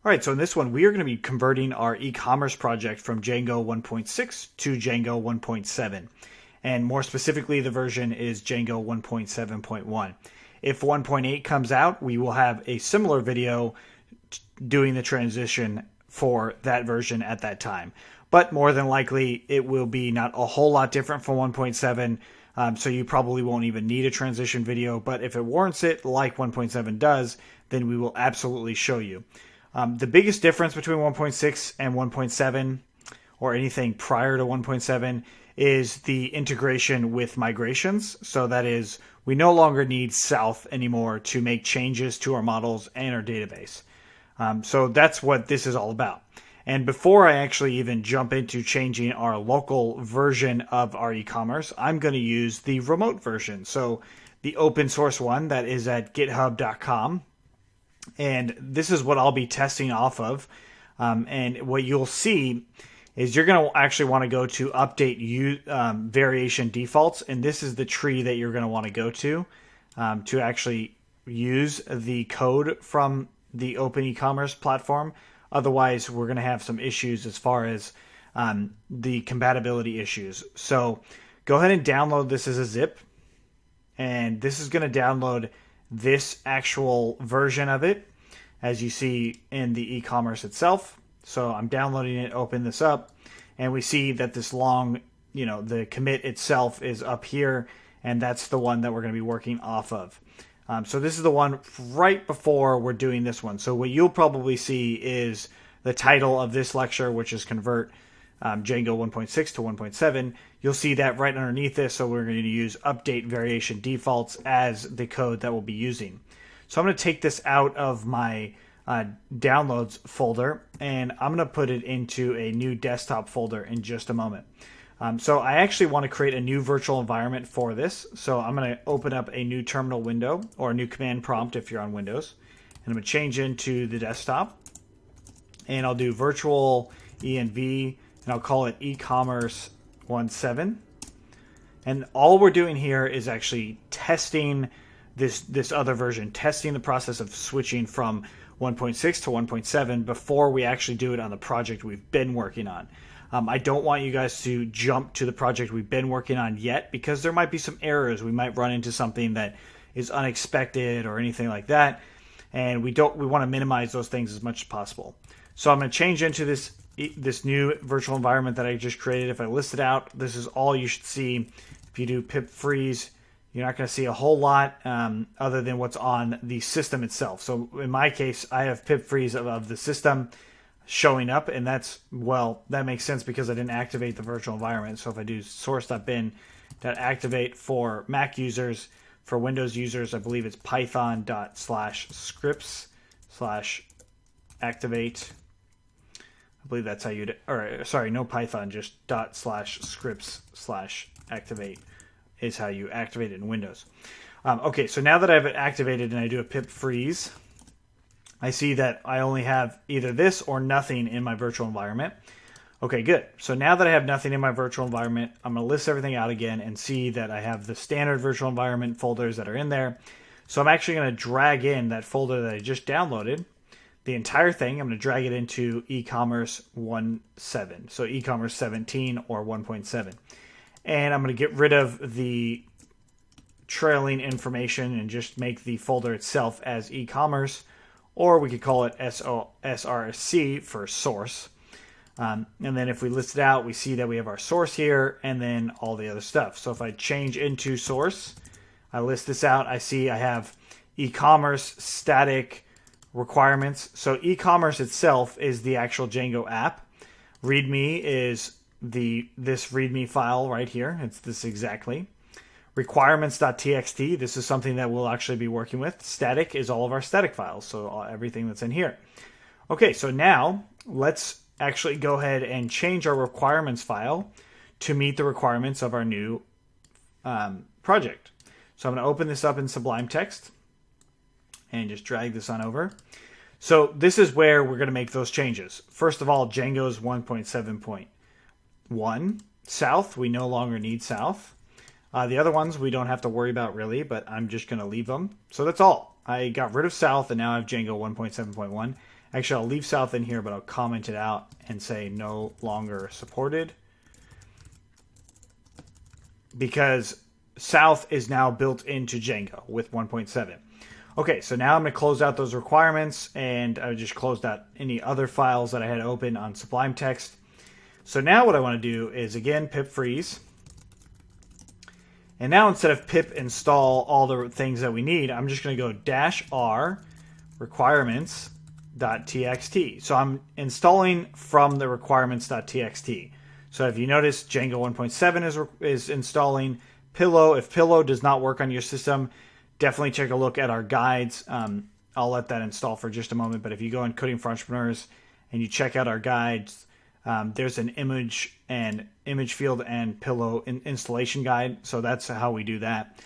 All right, so in this one, we are going to be converting our e-commerce project from Django 1.6 to Django 1.7. And more specifically, the version is Django 1.7.1. If 1.8 comes out, we will have a similar video doing the transition for that version at that time. But more than likely, it will be not a whole lot different from 1.7, so you probably won't even need a transition video. But if it warrants it, like 1.7 does, then we will absolutely show you. The biggest difference between 1.6 and 1.7, or anything prior to 1.7, is the integration with migrations. So that is, we no longer need South anymore to make changes to our models and our database. So that's what this is all about. And before I actually even jump into changing our local version of our e-commerce, I'm going to use the remote version. So the open source one that is at github.com. And this is what I'll be testing off of. And what you'll see is you're going to actually want to go to update variation defaults. And this is the tree that you're going to want to go to actually use the code from the open e-commerce platform. Otherwise, we're going to have some issues as far as the compatibility issues. So go ahead and download this as a zip. And this is going to download this actual version of it, as you see in the e-commerce itself. So I'm downloading it, open this up, and we see that this long, the commit itself is up here, and that's the one that we're going to be working off of. So this is the one right before we're doing this one. So what you'll probably see is the title of this lecture, which is Convert Django 1.6 to 1.7. You'll see that right underneath this. So we're going to use update variation defaults as the code that we'll be using. So I'm going to take this out of my downloads folder, and I'm going to put it into a new desktop folder in just a moment. So I actually want to create a new virtual environment for this. So I'm going to open up a new terminal window, or a new command prompt if you're on Windows. And I'm going to change into the desktop. And I'll do virtual env, and I'll call it e-commerce 1.7. And all we're doing here is actually testing this other version, testing the process of switching from 1.6 to 1.7 before we actually do it on the project we've been working on. I don't want you guys to jump to the project we've been working on yet, because there might be some errors. We might run into something that is unexpected or anything like that, and we want to minimize those things as much as possible. So I'm going to change into this new virtual environment that I just created. If I list it out, this is all you should see. If you do pip freeze, you're not going to see a whole lot other than what's on the system itself. So in my case, I have pip freeze of the system showing up, and that makes sense because I didn't activate the virtual environment. So if I do source.bin.activate for Mac users, for Windows users, I believe it's python./scripts/activate. I believe that's how no Python, just ./scripts/activate is how you activate it in Windows. Okay, so now that I have it activated and I do a pip freeze, I see that I only have either this or nothing in my virtual environment. Okay, good. So now that I have nothing in my virtual environment, I'm going to list everything out again and see that I have the standard virtual environment folders that are in there. So I'm actually going to drag in that folder that I just downloaded, the entire thing. I'm going to drag it into e-commerce 1.7, so e-commerce 17 or 1.7. And I'm going to get rid of the trailing information and just make the folder itself as e-commerce, or we could call it SRC for source. And then if we list it out, we see that we have our source here and then all the other stuff. So if I change into source, I list this out, I see I have e-commerce static requirements. So e-commerce itself is the actual Django app. README is this README file right here. It's this exactly. Requirements.txt, this is something that we'll actually be working with. Static is all of our static files, so everything that's in here. Okay, so now let's actually go ahead and change our requirements file to meet the requirements of our new project. So I'm going to open this up in Sublime Text and just drag this on over. So this is where we're going to make those changes. First of all, Django's 1.7.1. South, we no longer need South. The other ones we don't have to worry about really, but I'm just going to leave them. So that's all. I got rid of South, and now I have Django 1.7.1. Actually, I'll leave South in here, but I'll comment it out and say no longer supported, because South is now built into Django with 1.7. Okay, so now I'm going to close out those requirements, and I just closed out any other files that I had open on Sublime Text. So now what I want to do is, again, pip freeze. And now instead of pip install all the things that we need, I'm just going to go -r requirements.txt. So I'm installing from the requirements.txt. So if you notice, Django 1.7 is installing Pillow. If Pillow does not work on your system, definitely take a look at our guides. I'll let that install for just a moment. But if you go in Coding for Entrepreneurs and you check out our guides, there's an image field and Pillow installation guide. So that's how we do that.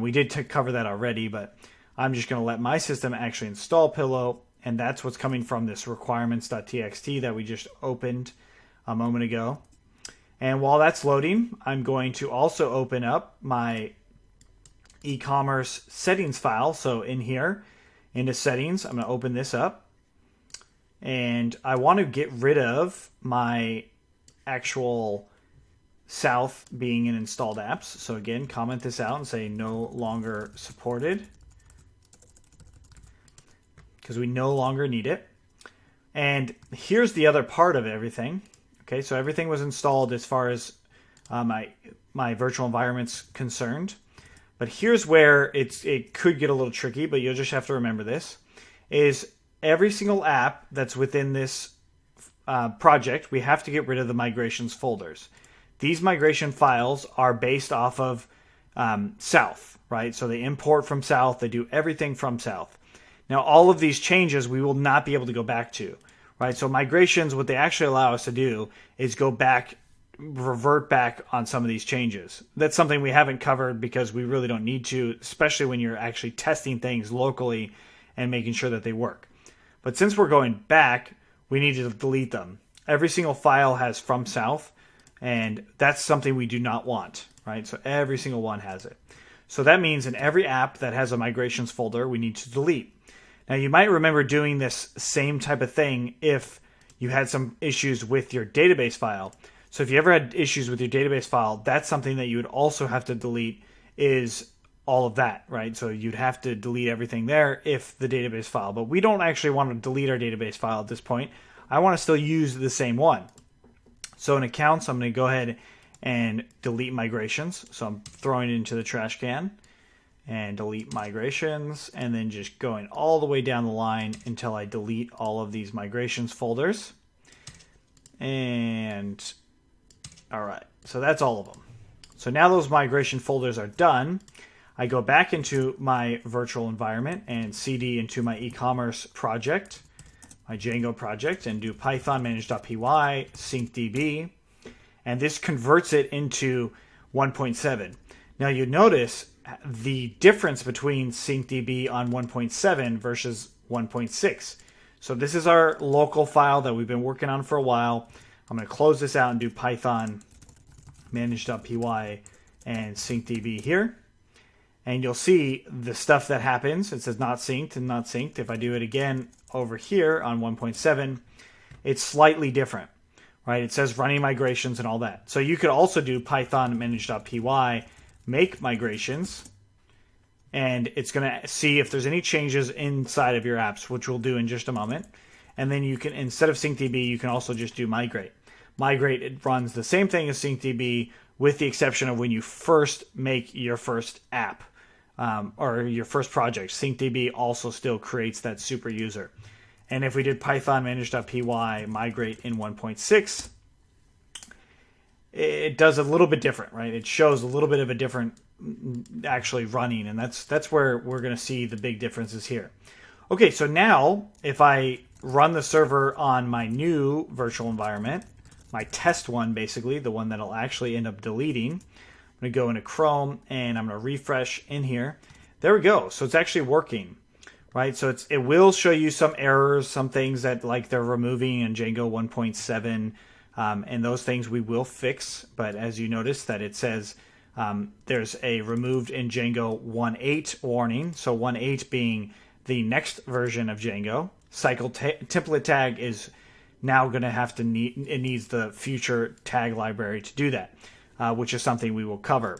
We did cover that already, but I'm just going to let my system actually install Pillow. And that's what's coming from this requirements.txt that we just opened a moment ago. And while that's loading, I'm going to also open up my e-commerce settings file. So in here, into settings, I'm going to open this up. And I want to get rid of my actual South being in installed apps. So again, comment this out and say no longer supported, because we no longer need it. And here's the other part of everything. Okay, so everything was installed as far as my virtual environment's concerned. But here's where it could get a little tricky, but you'll just have to remember this, is every single app that's within this project, we have to get rid of the migrations folders. These migration files are based off of South, right? So they import from South, they do everything from South. Now, all of these changes we will not be able to go back to, right? So migrations, what they actually allow us to do is go back, revert back on some of these changes. That's something we haven't covered because we really don't need to, especially when you're actually testing things locally and making sure that they work. But since we're going back, we need to delete them. Every single file has from South, and that's something we do not want, right? So every single one has it. So that means in every app that has a migrations folder, we need to delete. Now, you might remember doing this same type of thing if you had some issues with your database file. So if you ever had issues with your database file, that's something that you would also have to delete, is all of that, right? So you'd have to delete everything there if the database file. But we don't actually want to delete our database file at this point. I want to still use the same one. So in accounts, I'm going to go ahead and delete migrations. So I'm throwing it into the trash can. And delete migrations, and then just going all the way down the line until I delete all of these migrations folders. And all right, so that's all of them. So now those migration folders are done. I go back into my virtual environment and cd into my e-commerce project, my Django project, and do python manage.py syncdb, and this converts it into 1.7. Now you notice the difference between syncdb on 1.7 versus 1.6. So this is our local file that we've been working on for a while. I'm going to close this out and do python manage.py and syncdb here. And you'll see the stuff that happens. It says not synced and not synced. If I do it again over here on 1.7, it's slightly different, right? It says running migrations and all that. So you could also do python manage.py make migrations, and it's going to see if there's any changes inside of your apps, which we'll do in just a moment. And then you can, instead of syncdb, you can also just do migrate. Migrate, it runs the same thing as syncdb, with the exception of when you first make your first app or your first project. Syncdb also still creates that super user. And if we did python manage.py migrate in 1.6, it does a little bit different, right? It shows a little bit of a different actually running, and that's where we're going to see the big differences here. Okay, so now if I run the server on my new virtual environment, my test one basically, the one that I'll actually end up deleting, I'm going to go into Chrome and I'm going to refresh in here. There we go. So it's actually working, right? So it will show you some errors, some things that like they're removing in Django 1.7. And those things we will fix, but as you notice that it says there's a removed in Django 1.8 warning, so 1.8 being the next version of Django. cycle template tag is now going to have to it needs the future tag library to do that, which is something we will cover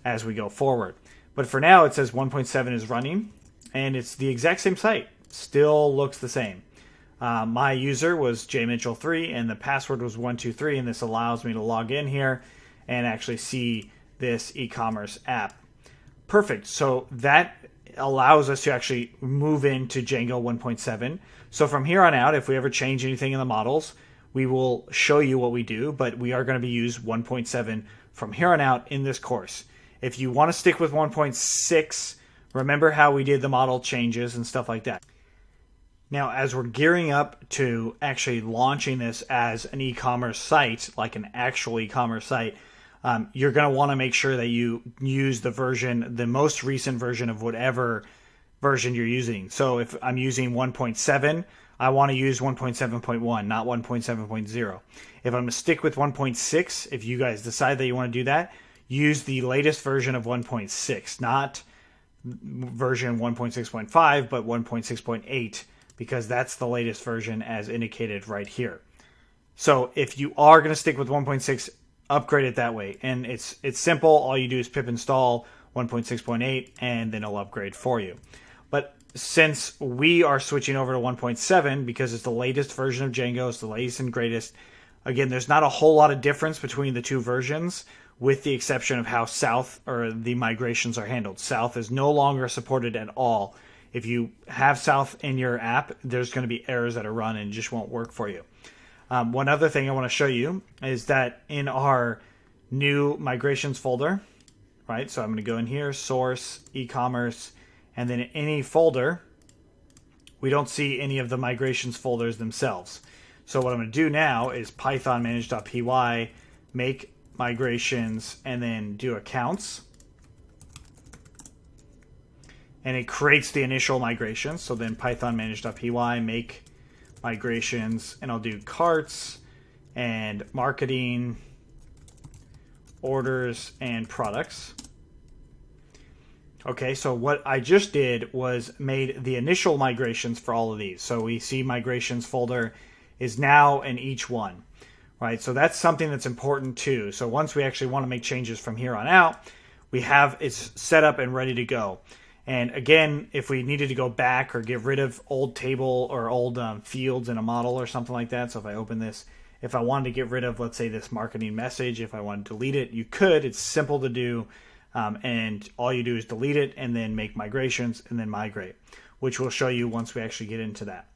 as we go forward. But for now, it says 1.7 is running, and it's the exact same site. Still looks the same. My user was jmitchell3, and the password was 123, and this allows me to log in here and actually see this e-commerce app. Perfect. So that allows us to actually move into Django 1.7. So from here on out, if we ever change anything in the models, we will show you what we do, but we are going to use 1.7 from here on out in this course. If you want to stick with 1.6, remember how we did the model changes and stuff like that. Now, as we're gearing up to actually launching this as an e-commerce site, like an actual e-commerce site, you're going to want to make sure that you use the most recent version of whatever version you're using. So if I'm using 1.7, I want to use 1.7.1, not 1.7.0. If I'm going to stick with 1.6, if you guys decide that you want to do that, use the latest version of 1.6, not version 1.6.5, but 1.6.8, because that's the latest version as indicated right here. So if you are going to stick with 1.6, upgrade it that way. And it's simple. All you do is pip install 1.6.8, and then it'll upgrade for you. But since we are switching over to 1.7, because it's the latest version of Django, it's the latest and greatest, again, there's not a whole lot of difference between the two versions, with the exception of how South or the migrations are handled. South is no longer supported at all. If you have South in your app, there's going to be errors that are run and it just won't work for you. One other thing I want to show you is that in our new migrations folder, right? So I'm going to go in here, source, e-commerce, and then in any folder, we don't see any of the migrations folders themselves. So what I'm going to do now is python manage.py, make migrations, and then do accounts. And it creates the initial migrations. So then python manage.py, make migrations, and I'll do carts and marketing, orders, and products. Okay, so what I just did was made the initial migrations for all of these. So we see migrations folder is now in each one, right? So that's something that's important too. So once we actually want to make changes from here on out, we have it's set up and ready to go. And again, if we needed to go back or get rid of old table or old fields in a model or something like that, so if I open this, if I wanted to get rid of, let's say, this marketing message, if I wanted to delete it, you could. It's simple to do, and all you do is delete it and then make migrations and then migrate, which we'll show you once we actually get into that.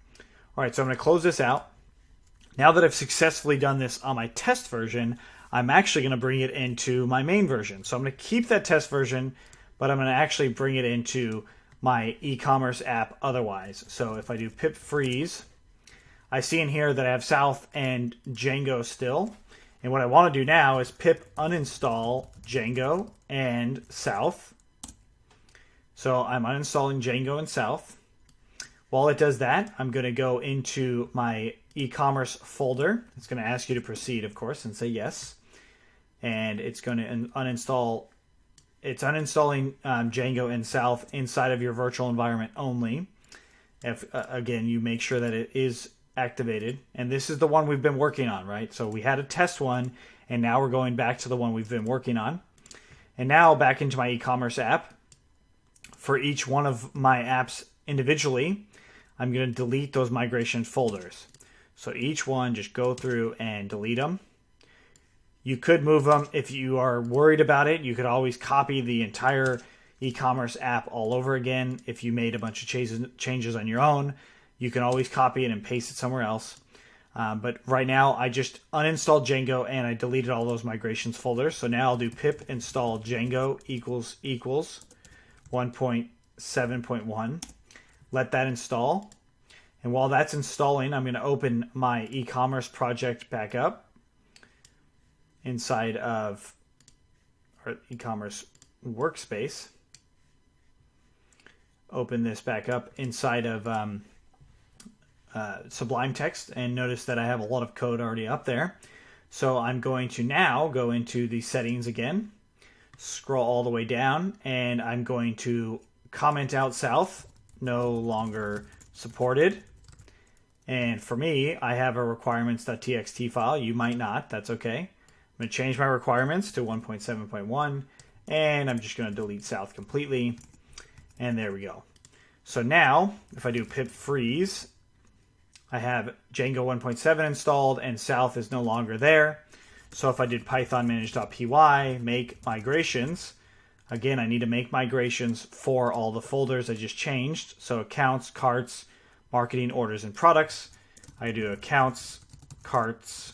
All right, so I'm going to close this out. Now that I've successfully done this on my test version, I'm actually going to bring it into my main version. So I'm going to keep that test version, but I'm going to actually bring it into my e-commerce app otherwise. So if I do pip freeze, I see in here that I have South and Django still. And what I want to do now is pip uninstall Django and South. So I'm uninstalling Django and South. While it does that, I'm going to go into my e-commerce folder. It's going to ask you to proceed, of course, and say yes. And it's going to uninstall. It's uninstalling Django and South inside of your virtual environment only. If again, you make sure that it is activated. And this is the one we've been working on, right? So we had a test one, and now we're going back to the one we've been working on. And now back into my e-commerce app. For each one of my apps individually, I'm going to delete those migration folders. So each one, just go through and delete them. You could move them if you are worried about it. You could always copy the entire e-commerce app all over again. If you made a bunch of changes on your own, you can always copy it and paste it somewhere else. But right now, I just uninstalled Django and I deleted all those migrations folders. So now I'll do pip install Django equals 1.7.1. Let that install. And while that's installing, I'm going to open my e-commerce project back up inside of our e-commerce workspace. Open this back up inside of Sublime Text, and notice that I have a lot of code already up there. So I'm going to now go into the settings again, scroll all the way down, and I'm going to comment out South, no longer supported. And for me, I have a requirements.txt file. You might not. That's okay. I'm going to change my requirements to 1.7.1, and I'm just going to delete south completely. And there we go. So now, if I do pip freeze, I have Django 1.7 installed, and south is no longer there. So if I did python manage.py, make migrations, again, I need to make migrations for all the folders I just changed. So accounts, carts, marketing, orders, and products. I do accounts, carts,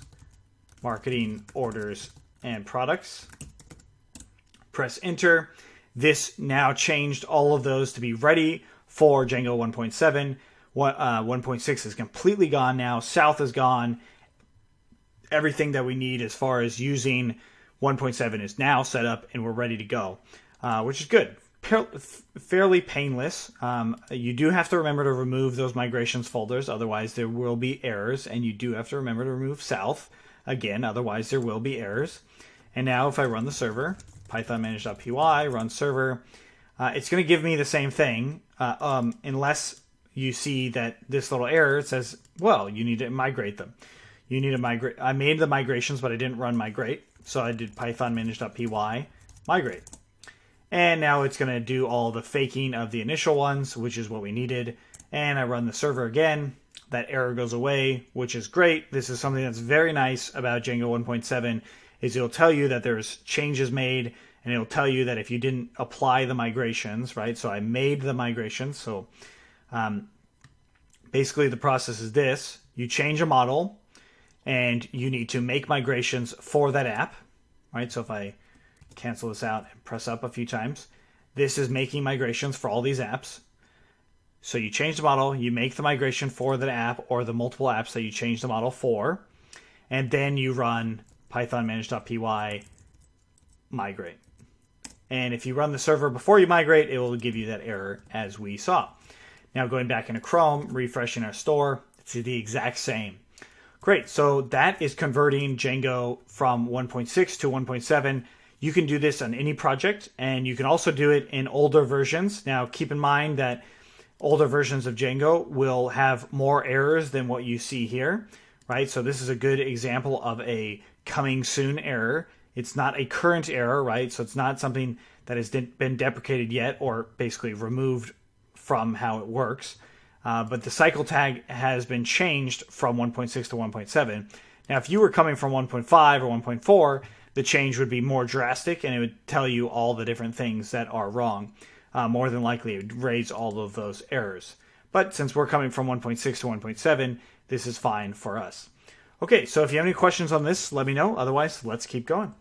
marketing, orders, and products. Press enter. This now changed all of those to be ready for Django 1.7. 1.6 is completely gone now. South is gone. Everything that we need as far as using 1.7 is now set up, and we're ready to go, which is good. Fairly painless. You do have to remember to remove those migrations folders, otherwise there will be errors, and you do have to remember to remove south, again, otherwise there will be errors. And now if I run the server, python manage.py, run server, it's going to give me the same thing, unless you see that this little error says, well, you need to migrate them. You need to migrate. I made the migrations, but I didn't run migrate. So I did python manage.py, migrate. And now it's going to do all the faking of the initial ones, which is what we needed. And I run the server again. That error goes away, which is great. This is something that's very nice about Django 1.7, is it'll tell you that there's changes made, and it'll tell you that if you didn't apply the migrations, right? So I made the migrations. So basically the process is this. You change a model, and you need to make migrations for that app, right? So if I cancel this out and press up a few times, this is making migrations for all these apps. So you change the model, you make the migration for the app or the multiple apps that you change the model for, and then you run python manage.py migrate. And if you run the server before you migrate, it will give you that error as we saw. Now going back into Chrome, refreshing our store, it's the exact same. Great, so that is converting Django from 1.6 to 1.7. You can do this on any project, and you can also do it in older versions. Now keep in mind that older versions of Django will have more errors than what you see here, right? So this is a good example of a coming soon error. It's not a current error, right? So it's not something that has been deprecated yet or basically removed from how it works. But the cycle tag has been changed from 1.6 to 1.7. Now, if you were coming from 1.5 or 1.4, the change would be more drastic, and it would tell you all the different things that are wrong. More than likely, it would raise all of those errors. But since we're coming from 1.6 to 1.7, this is fine for us. Okay, so if you have any questions on this, let me know. Otherwise, let's keep going.